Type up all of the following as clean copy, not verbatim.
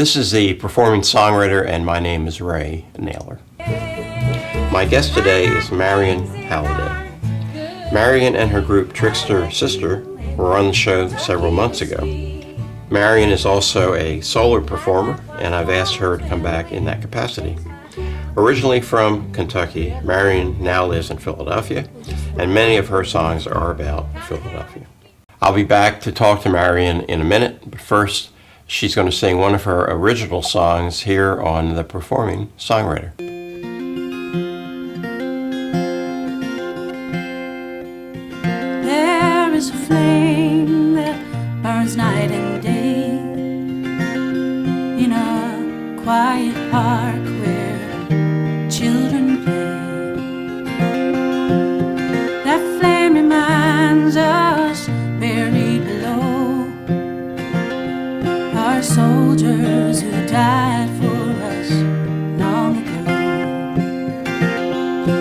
This is the performing songwriter, and my name is Ray Naylor. My guest today is Marion Halliday. Marion and her group Trickster Sister were on the show several months ago. Marion is also a solo performer, and I've asked her to come back in that capacity. Originally from Kentucky, Marion now lives in Philadelphia, and many of her songs are about Philadelphia. I'll be back to talk to Marion in a minute, but first, she's going to sing one of her original songs here on The Performing Songwriter. There is a flame that burns night and day in a quiet park where children play. That flame reminds us buried below our soldiers who died for us long ago.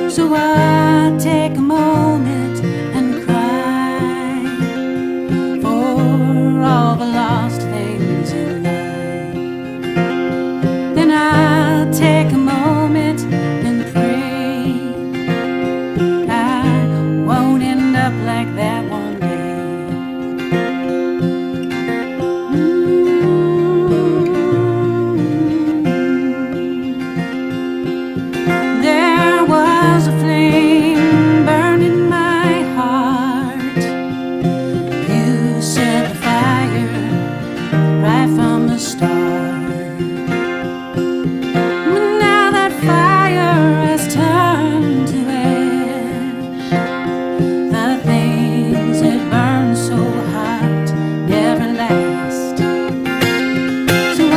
So I take a moment and cry for all the lost things in life. Then I'll take a moment and pray I won't end up like that one day. There was a flame burning my heart. You set the fire right from the start. But now that fire has turned to ash. The things that burn so hot never last. So I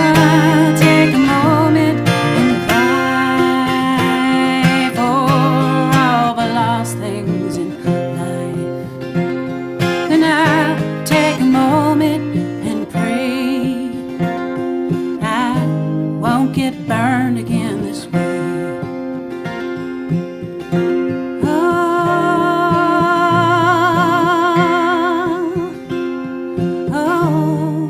take a moment and cry for all the lost things in life. Then I'll take a moment and pray I won't get burned again this way. Oh, oh,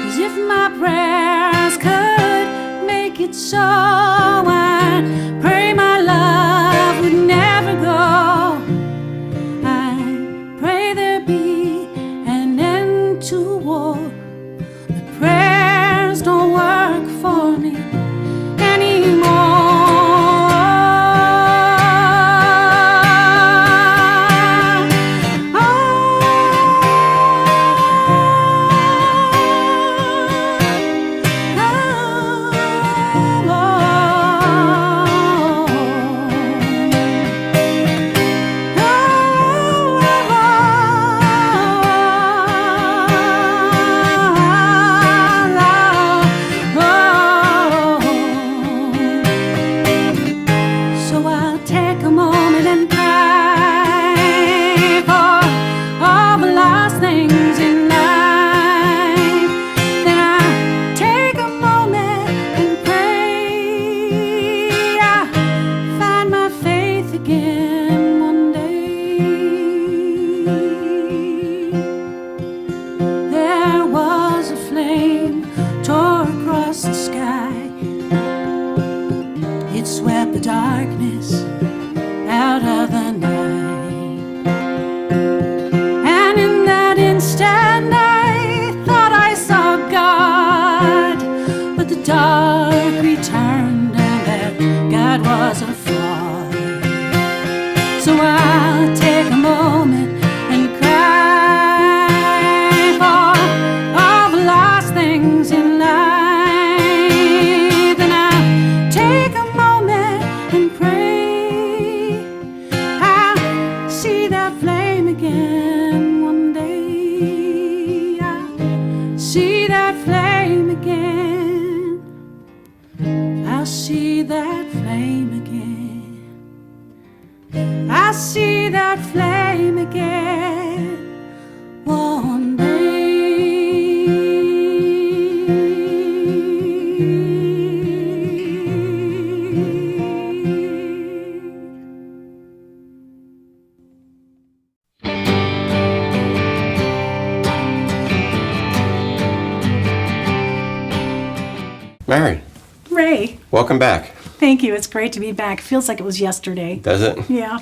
Cause if my prayers could make it so, I'd pray my love would never go. I pray there be an end to war. The prayers don't work for me So I'll take a moment and cry for all the lost things in life. Then I'll take a moment and pray I find my faith again one day. There was a flame tore across the sky. It swept the darkness out of the night. And in that instant I thought I saw God. But the dark returned and that God was a fraud. So I'll take a moment and cry for all the lost things in life. Then I'll take a moment and pray I'll see that flame again one day. I'll see that flame again. I'll see that flame again. I'll see that flame again one day. Ray. Welcome back. Thank you. It's great to be back. Feels like it was yesterday. Does it? Yeah.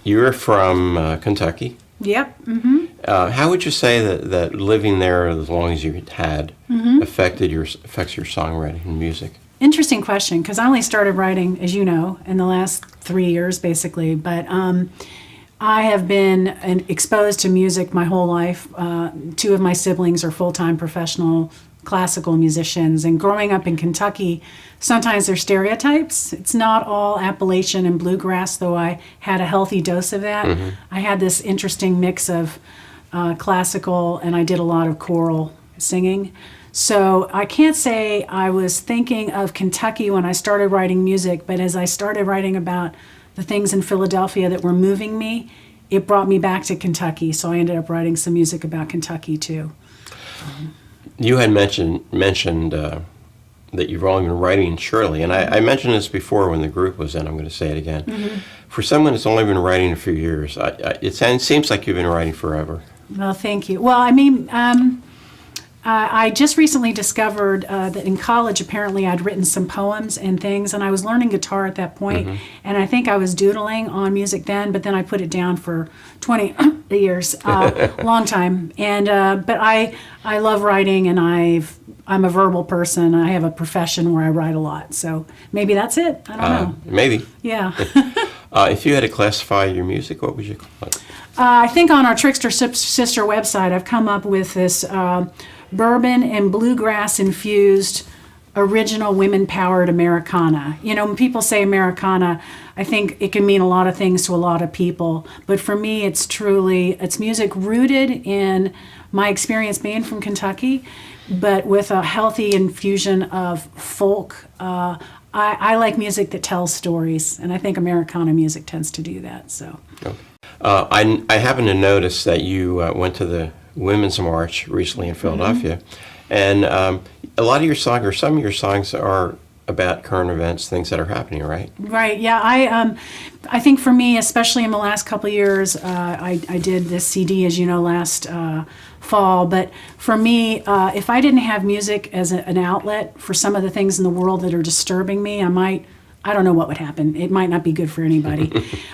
You're from Kentucky. Yep. Mm-hmm. How would you say that living there as long as you had affects your songwriting and music? Interesting question, because I only started writing, as you know, in the last 3 years, basically. But I have been exposed to music my whole life. 2 of my siblings are full-time professional classical musicians. And growing up in Kentucky, sometimes there's stereotypes. It's not all Appalachian and bluegrass, though I had a healthy dose of that. I had this interesting mix of classical, and I did a lot of choral singing. So I can't say I was thinking of Kentucky when I started writing music, but as I started writing about the things in Philadelphia that were moving me, it brought me back to Kentucky. So I ended up writing some music about Kentucky too. You had mentioned that you've only been writing in Shirley, and I mentioned this before when the group was in. I'm going to say it again. For someone that's only been writing a few years, it seems like you've been writing forever. Well, thank you. Well, I mean, I just recently discovered that in college, apparently I'd written some poems and things, and I was learning guitar at that point, and I think I was doodling on music then, but then I put it down for 20 years, long time. And but I love writing, and I'm a verbal person. I have a profession where I write a lot, so maybe that's it. I don't know. Maybe. Yeah. If you had to classify your music, what would you call it? I think on our Trickster Sister website, I've come up with this bourbon and bluegrass infused original women-powered Americana. You know, when people say Americana, I think it can mean a lot of things to a lot of people. But for me, it's music rooted in my experience being from Kentucky, but with a healthy infusion of folk. I like music that tells stories, and I think Americana music tends to do that. So, Okay. I happen to notice that you went to the Women's March recently in Philadelphia, and a lot of your songs, or some of your songs, are about current events, things that are happening, right? Right. Yeah. I think for me, especially in the last couple of years, I did this CD, as you know, last fall. But for me, if I didn't have music as an outlet for some of the things in the world that are disturbing me, I don't know what would happen. It might not be good for anybody.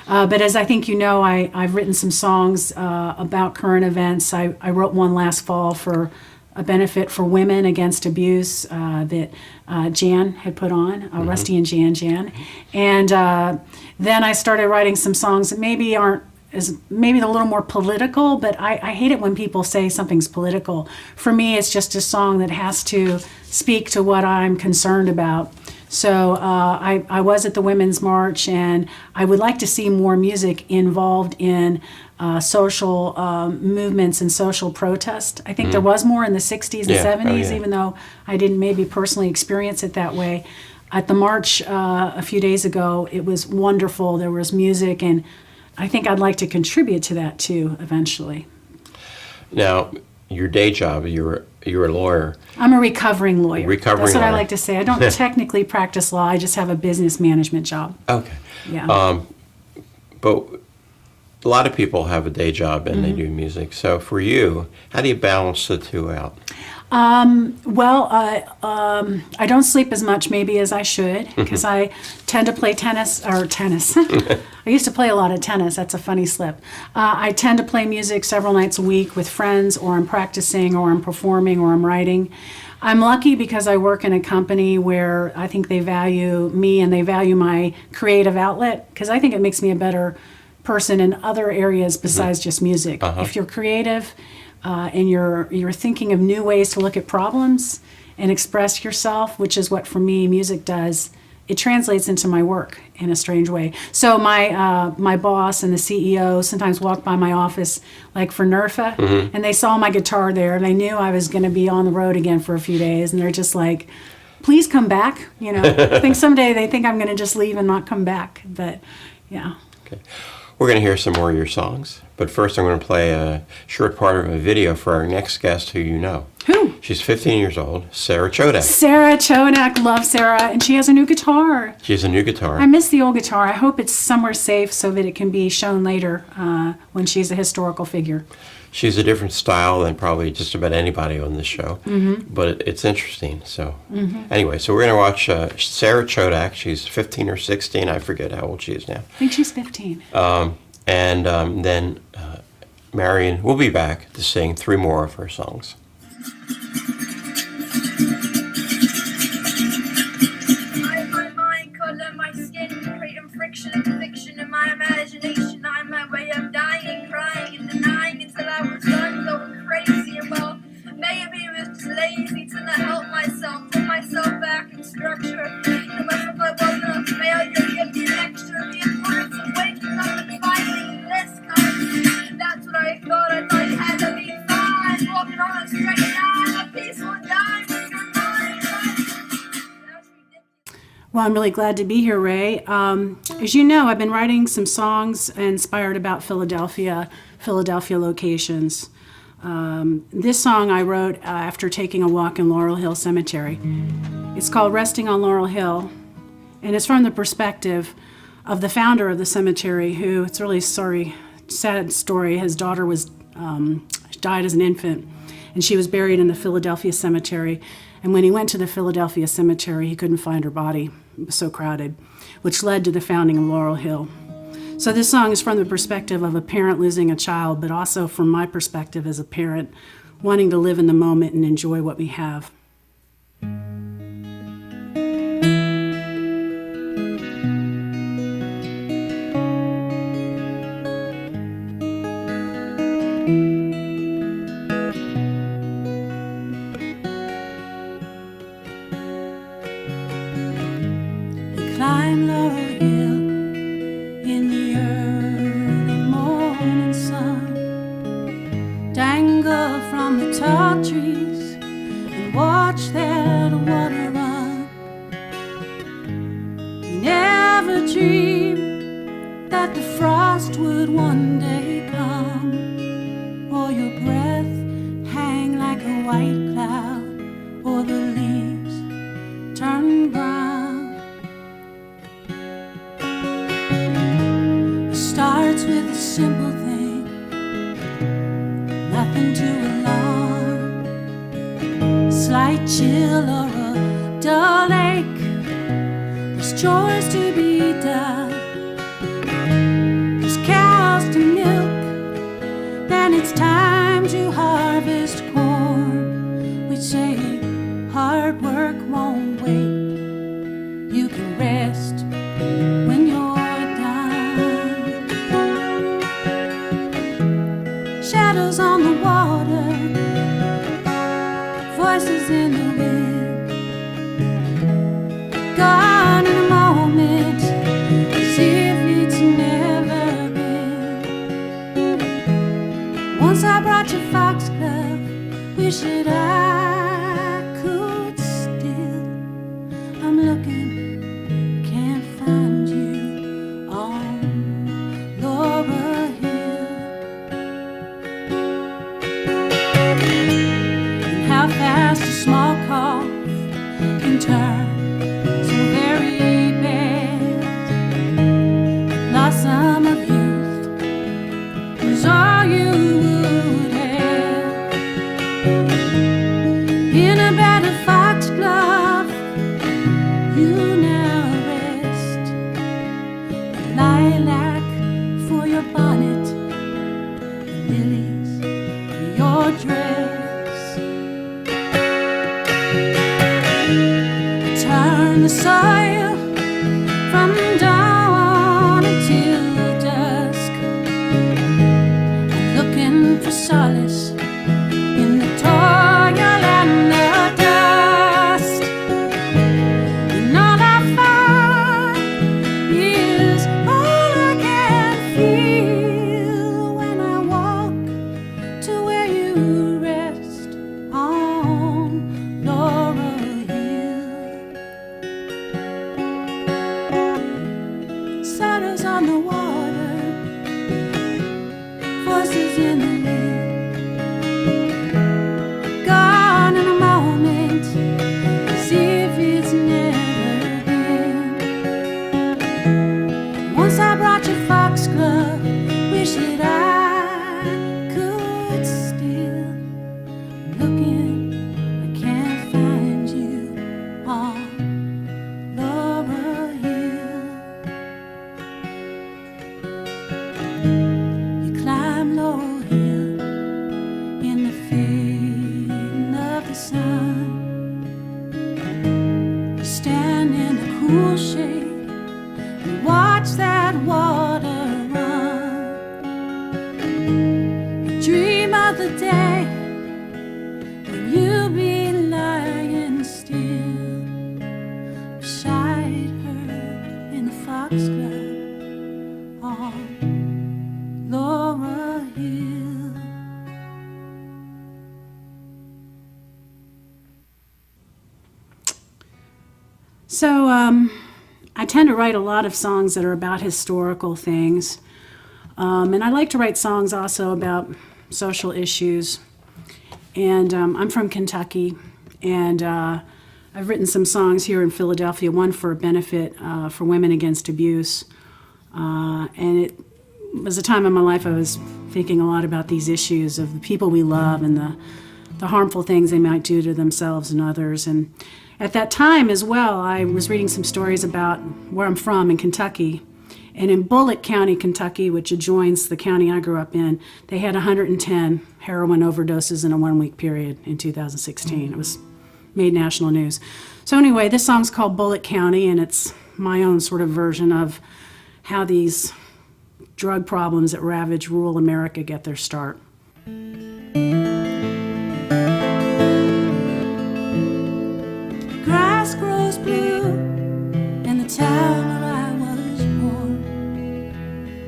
But as I think you know, I've written some songs about current events. I wrote one last fall for a benefit for women against abuse that Jan had put on, Rusty and Jan. And then I started writing some songs that maybe aren't maybe a little more political, but I hate it when people say something's political. For me, it's just a song that has to speak to what I'm concerned about. So I was at the Women's March, and I would like to see more music involved in social movements and social protest. I think there was more in the 60s and 70s, even though I didn't maybe personally experience it that way. At the march a few days ago, it was wonderful. There was music, and I think I'd like to contribute to that too eventually. Now, your day job, you're a lawyer. I'm a recovering lawyer. That's what lawyer. I like to say. I don't technically practice law. I just have a business management job. Okay. Yeah. But a lot of people have a day job and they do music. So for you, how do you balance the two out? I don't sleep as much maybe as I should because I tend to play tennis. I used to play a lot of tennis. That's a funny slip. I tend to play music several nights a week with friends, or I'm practicing, or I'm performing, or I'm writing. I'm lucky because I work in a company where I think they value me and they value my creative outlet, because I think it makes me a better person in other areas besides just music. If you're creative, and you're thinking of new ways to look at problems and express yourself, which is what for me music does, it translates into my work in a strange way. So my boss and the CEO sometimes walk by my office, like for NERFA, and they saw my guitar there, and they knew I was going to be on the road again for a few days, and they're just like, please come back. You know, I think someday they think I'm going to just leave and not come back, but yeah. Okay. We're going to hear some more of your songs, but first I'm going to play a short part of a video for our next guest who you know. Who? She's 15 years old, Sarah Chodak. Sarah Chodak, love Sarah, and she has a new guitar. She has a new guitar. I miss the old guitar. I hope it's somewhere safe so that it can be shown later when she's a historical figure. she's a different style than probably just about anybody on this show, but it's interesting. So anyway, so we're going to watch Sarah Chodak. She's 15 or 16. I forget how old she is now. I think she's 15. And then Marion will be back to sing 3 more of her songs. Fiction in my imagination, I'm my way of dying, crying and denying until I was done going crazy. Well, maybe it was just lazy to not help myself, put myself back in structure. And myself I wasn't a failure, give me an extra, the importance of waking up and finding this kind. That's what I thought you had to be fine, walking on a straight line, a peaceful dime with your mind. That's ridiculous. Well, I'm really glad to be here, Ray. As you know, I've been writing some songs inspired about Philadelphia locations. This song I wrote after taking a walk in Laurel Hill Cemetery. It's called Resting on Laurel Hill, and it's from the perspective of the founder of the cemetery, who, it's really sad story. His daughter died as an infant, and she was buried in the Philadelphia cemetery. And when he went to the Philadelphia cemetery, he couldn't find her body. It was so crowded, which led to the founding of Laurel Hill. So this song is from the perspective of a parent losing a child, but also from my perspective as a parent wanting to live in the moment and enjoy what we have. Climb Laurel Hill in the early morning sun, dangle from the tall trees and watch that water run. You never dreamed that the frost would one day come, or your breath hang like a white cloud, or the leaves turn brown. Starts with a simple thing, nothing to alarm. Slight chill or a dull ache, there's chores to be done. There's cows to milk, then it's time to harvest corn. We say hard work won't wait, you can rest when you're shadows on the water, voices in the wind, gone in a moment, as if it's never been. Once I brought you foxglove, wish that I could still. I'm looking, can't find you on Laurel Hill. How fast a small cough can turn so very bad. Blossom of youth was all you would have. In a bed of foxglove, you now rest. The lilac for your bonnet, the lilies for your dress. Turn the soil from dawn until dusk. I'm looking for solace in the toil and the dust. And all I find is all I can feel when I walk to where you rest on Laurel Hill. Shadows on the water, voices in the wind, gone in a moment, as if it's never been. Once I brought you foxglove, wish that I could cool shade and watch that water run. I dream of the day when you'll be lying still beside her in the foxglove on Laura Hill. So I tend to write a lot of songs that are about historical things. And I like to write songs also about social issues. And I'm from Kentucky, and I've written some songs here in Philadelphia, one for a benefit for women against abuse. And it was a time in my life I was thinking a lot about these issues of the people we love and the harmful things they might do to themselves and others. And at that time as well, I was reading some stories about where I'm from in Kentucky. And in Bullitt County, Kentucky, which adjoins the county I grew up in, they had 110 heroin overdoses in a 1-week period in 2016. It was made national news. So anyway, this song's called Bullitt County, and it's my own sort of version of how these drug problems that ravage rural America get their start. Grass grows blue in the town where I was born.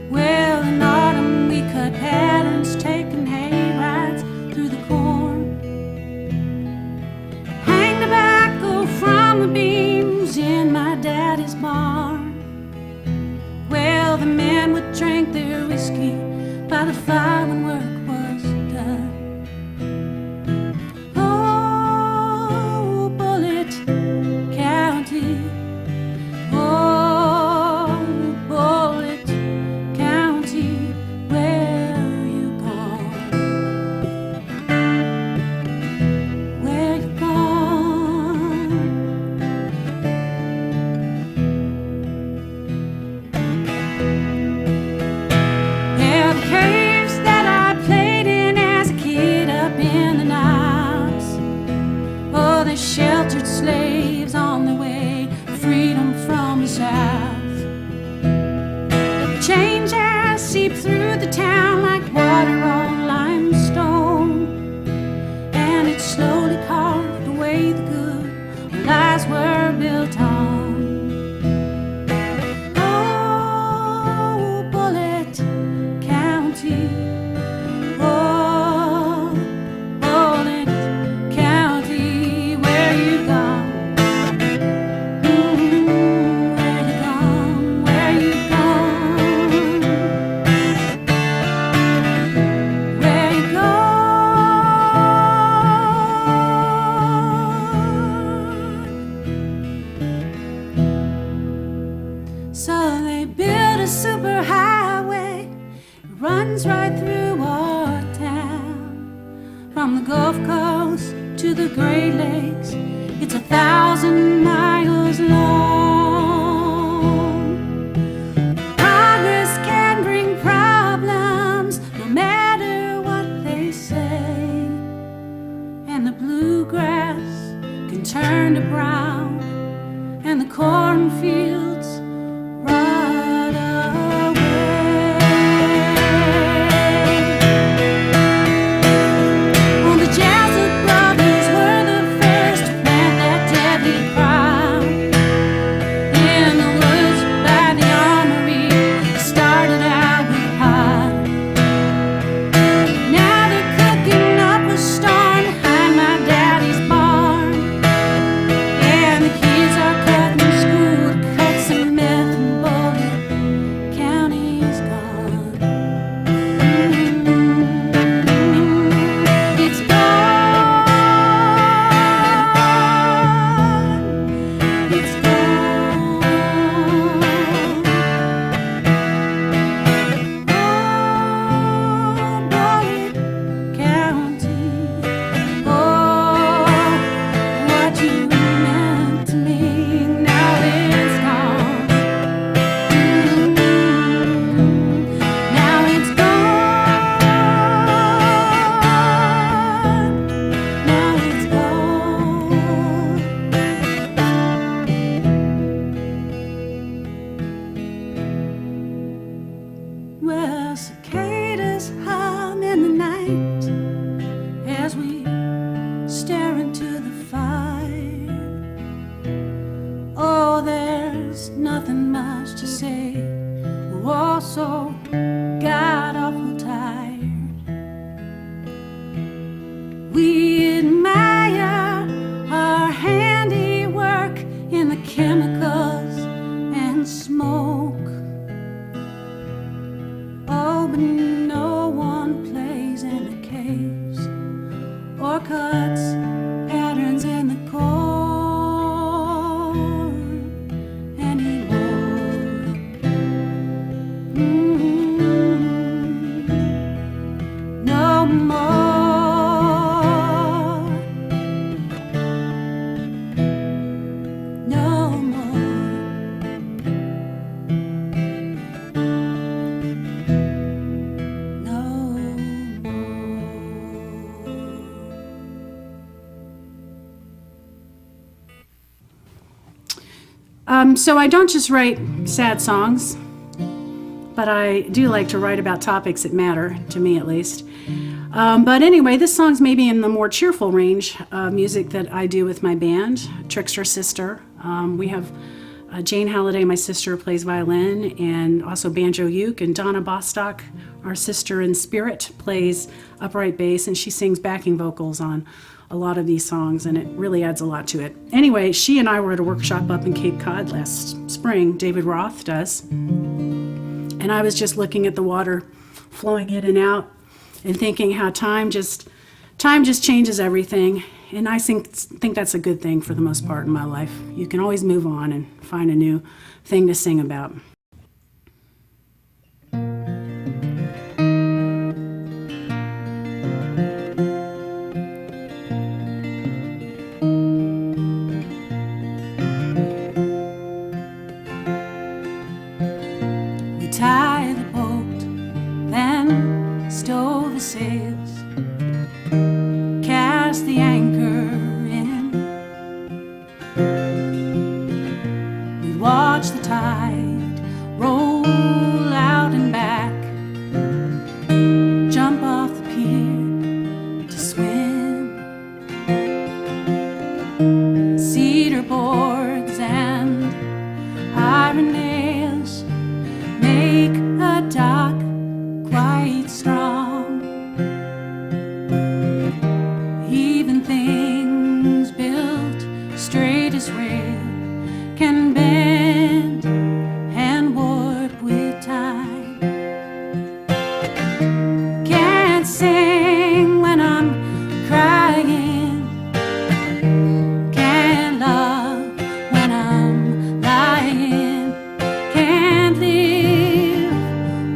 Well, in autumn we cut patterns, taking hay rides through the corn. Hang tobacco from the beams in my daddy's barn. Well, the men would drink their whiskey by the fire when work was done. Oh, Bullitt County, oh, Bullitt County, where you gone? Where you gone? Yeah, the caves that I played in as a kid up in the Niles. Oh, they sheltered slaves on their way to freedom from the South. Change has seeped through the town like water on limestone, and it slowly carved away the good lies were built on. Oh, Bullitt County, oh, Bullitt County, where you gone? Where you gone? Where you gone? Where you gone? So they built a superhighway. It runs right through our town. From the Gulf Coast to the Great Lakes, it's 1,000 miles long. Progress can bring problems, no matter what they say. And the bluegrass can turn to brown, and the cornfields rot away. Well, the Jessup brothers were the first to plant that deadly crop in the woods by the armory. Started out with pot. Now they're cooking up a storm behind my daddy's barn, and the kids are cutting school to the cicadas hum in the night as we stare into the fire. Oh, there's nothing much to say. We're all so god awful tired. We admire our handiwork in the chemicals and smoke. Oh, but no one plays in the caves or cuts patterns in the corn anymore. No more. No more. No more. So I don't just write sad songs, but I do like to write about topics that matter, to me at least. But anyway, this song's maybe in the more cheerful range of music that I do with my band, Trickster Sister. We have Jane Halliday, my sister, plays violin, and also banjo uke, and Donna Bostock, our sister in spirit, plays upright bass, and she sings backing vocals on a lot of these songs, and it really adds a lot to it. Anyway, she and I were at a workshop up in Cape Cod last spring. David Roth does. And I was just looking at the water flowing in and out and thinking how time just changes everything. And I think that's a good thing for the most part in my life. You can always move on and find a new thing to sing about. We tie the boat, then stow the sails, cast the anchor in. We watch the tide roll out and back, jump off the pier to swim. Cedar boards and iron nails make a dock quite strong. Even things built straight as rail can bend and warp with time. Can't sing when I'm crying, can't love when I'm lying, can't live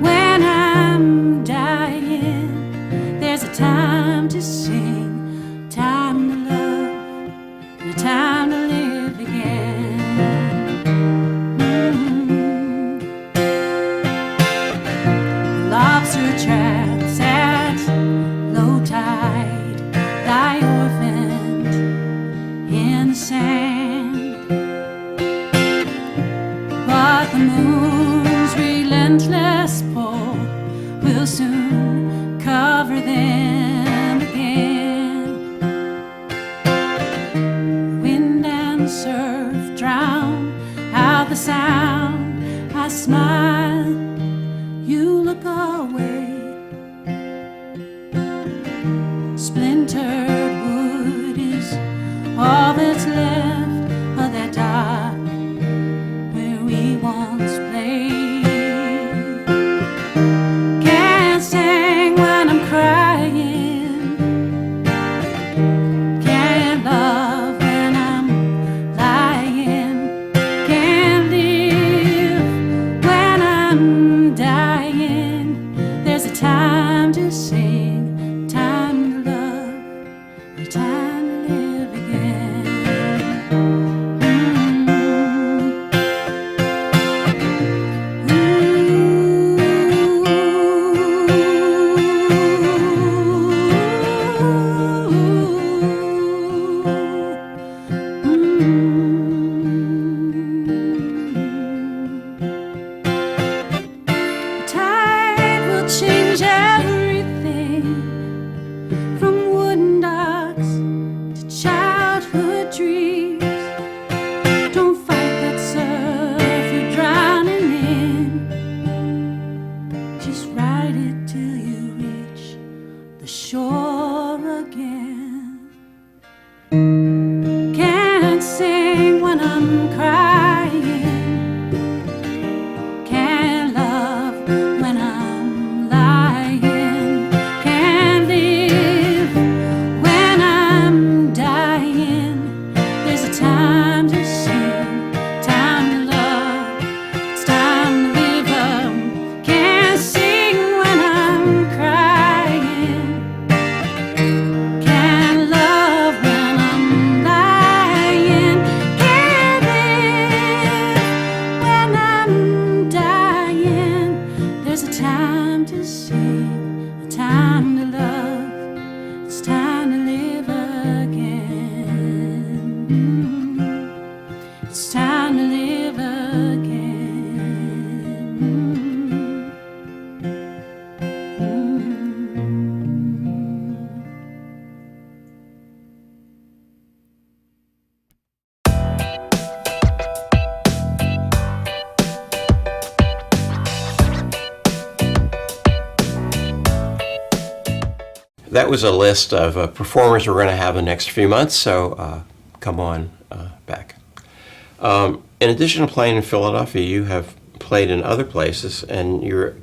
when I'm dying. There's a time to sing, time to love, and a time to live again. Lobster traps at low tide lie orphaned in the sand, but the moon's relentless pull will soon cover them again. Wind and surf drown out the sound. I smile, you look away. Splintered wood is all that's left of that dock where we once played. Can't sing when I'm crying, can't love when I'm lying, can't live when I'm dying. There's a time to sing, time to love, a time to live again. that was a list of performers we're going to have the next few months, so come on back. In addition to playing in Philadelphia, you have played in other places, and you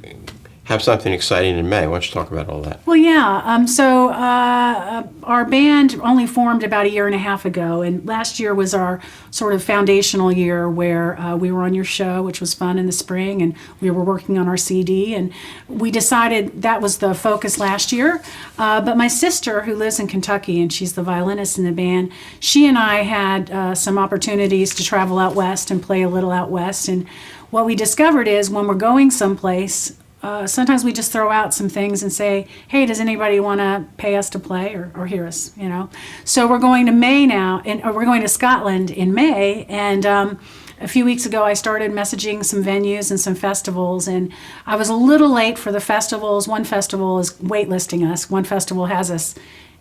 have something exciting in May. Why don't you talk about all that? Well, yeah. So our band only formed about a year and a half ago, and last year was our sort of foundational year where we were on your show, which was fun in the spring, and we were working on our CD, and we decided that was the focus last year. But my sister, who lives in Kentucky, and she's the violinist in the band, she and I had some opportunities to travel out west and play a little out west, and what we discovered is when we're going someplace, sometimes we just throw out some things and say, hey, does anybody want to pay us to play or hear us, you know? So we're going to May now, or we're going to Scotland in May, and a few weeks ago I started messaging some venues and some festivals, and I was a little late for the festivals. One festival is waitlisting us. One festival has us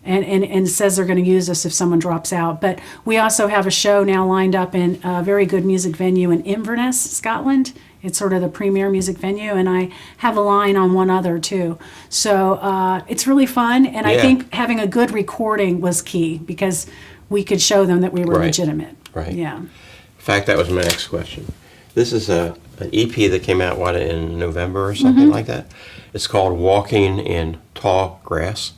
and says they're going to use us if someone drops out. But we also have a show now lined up in a very good music venue in Inverness, Scotland. It's sort of the premier music venue, and I have a line on one other too. So it's really fun, and I think having a good recording was key because we could show them that we were legitimate. Right. Yeah. In fact, that was my next question. This is an EP that came out, in November or something like that? It's called Walking in Tall Grass.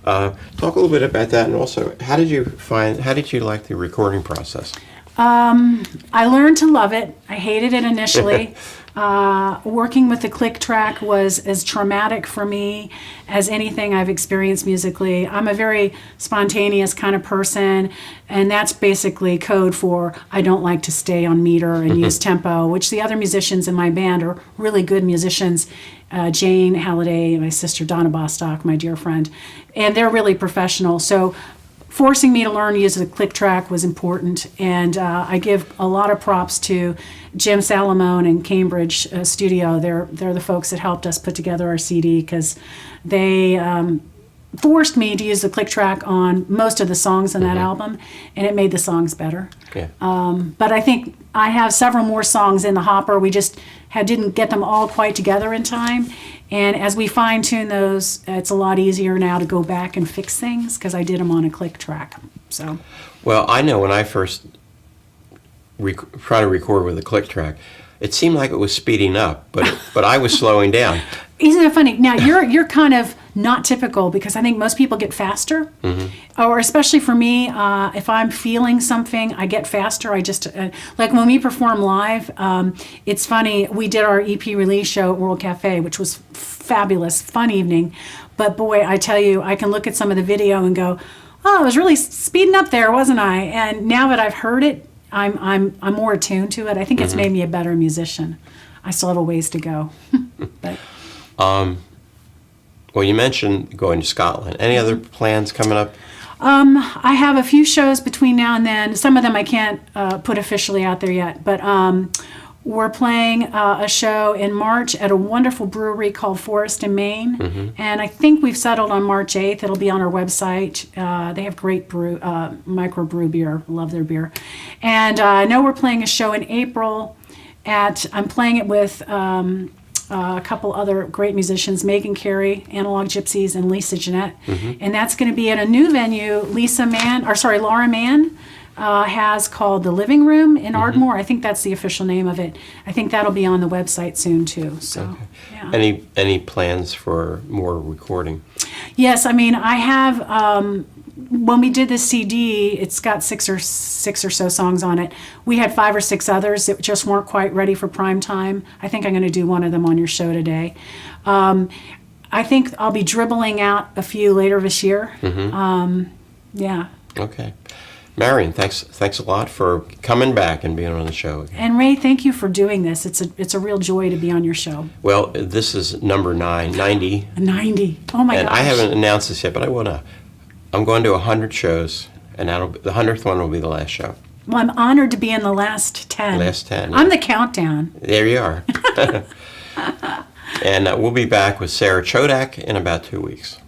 Talk a little bit about that, and also, how did you like the recording process? I learned to love it. I hated it initially. Working with the click track was as traumatic for me as anything I've experienced musically. I'm a very spontaneous kind of person, and that's basically code for I don't like to stay on meter and use tempo, which the other musicians in my band are really good musicians. Jane Halliday, my sister Donna Bostock, my dear friend, and they're really professional. So forcing me to learn to use the click track was important, and I give a lot of props to Jim Salamone and Cambridge Studio. They're the folks that helped us put together our CD because they forced me to use the click track on most of the songs on that album, and it made the songs better. Yeah. But I think I have several more songs in the hopper. We just didn't get them all quite together in time. And as we fine-tune those, it's a lot easier now to go back and fix things because I did them on a click track. So, well, I know when I first tried to record with a click track, it seemed like it was speeding up, but I was slowing down. Isn't it funny? Now you're kind of not typical because I think most people get faster, or especially for me, if I'm feeling something, I get faster. I just like when we perform live. It's funny. We did our EP release show at World Cafe, which was fabulous, fun evening. But boy, I tell you, I can look at some of the video and go, "Oh, I was really speeding up there, wasn't I?" And now that I've heard it, I'm more attuned to it. I think it's made me a better musician. I still have a ways to go, but. Well, you mentioned going to Scotland. Any other plans coming up? I have a few shows between now and then. Some of them I can't put officially out there yet, but we're playing a show in March at a wonderful brewery called Forest in Maine, and I think we've settled on March 8th. It'll be on our website. They have great microbrew beer. Love their beer. And I know we're playing a show in April I'm playing it with a couple other great musicians, Megan Carey, Analog Gypsies, and Lisa Jeanette. And that's going to be at a new venue Laura Mann has called The Living Room in Ardmore. I think that's the official name of it. I think that'll be on the website soon too. So, yeah. Any plans for more recording? Yes, I mean I have. When we did this CD, it's got six or so songs on it. We had 5 or 6 others that just weren't quite ready for prime time. I think I'm going to do one of them on your show today. I think I'll be dribbling out a few later this year. Yeah. Okay. Marion, thanks a lot for coming back and being on the show again. And Ray, thank you for doing this. It's a real joy to be on your show. Well, this is number 90. 90. Oh my gosh. And I haven't announced this yet, but I want to. I'm going to 100 shows, and the 100th one will be the last show. Well, I'm honored to be in the last 10. Last 10. Yeah. I'm the countdown. There you are. And we'll be back with Sarah Chodak in about 2 weeks.